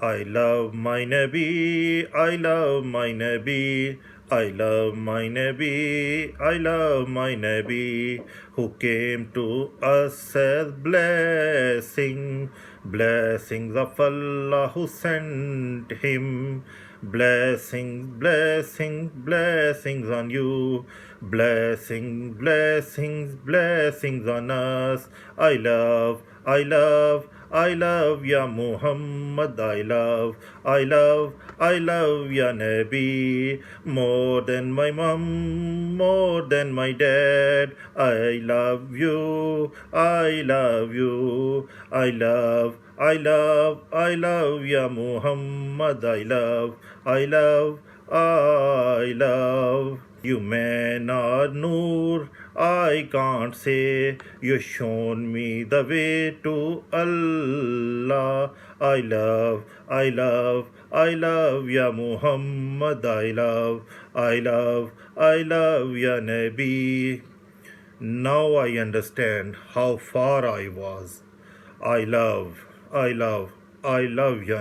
I love my Nabi, I love my Nabi, I love my Nabi, I love my Nabi, who came to us as blessing, blessings of Allah who sent him, blessings, blessings, blessings on you, blessings, blessings, blessings on us. I love Ya Muhammad, I love Ya Nabi, more than my mom, more than my dad. I love you, I love you, I love Ya Muhammad, I love. You man are Noor, I can't say. You shown me the way to Allah. I love Ya Muhammad. I love Ya Nabi. Now I understand how far I was. I love Ya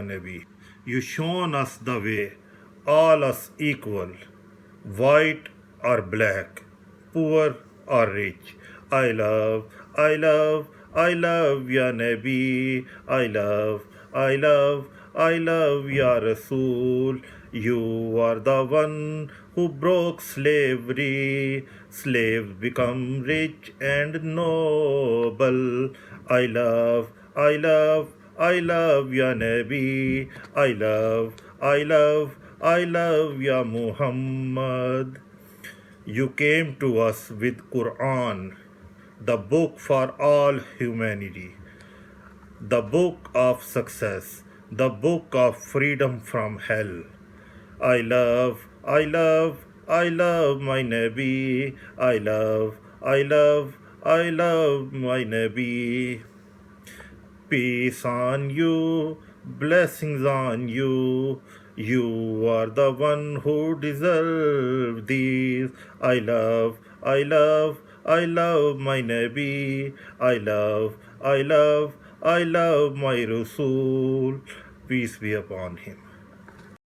Nabi. You shown us the way, all us equal, white or black, poor or rich. I love Ya Nabi. I love Ya Rasool. You are the one who broke slavery. Slaves become rich and noble. I love Ya Nabi. I love Ya Muhammad. You came to us with Quran, the book for all humanity, the book of success, the book of freedom from hell. I love my Nabi. I love my Nabi. Peace on you, blessings on you. You are the one who deserve these. I love my Nabi. I love my Rasool. Peace be upon him.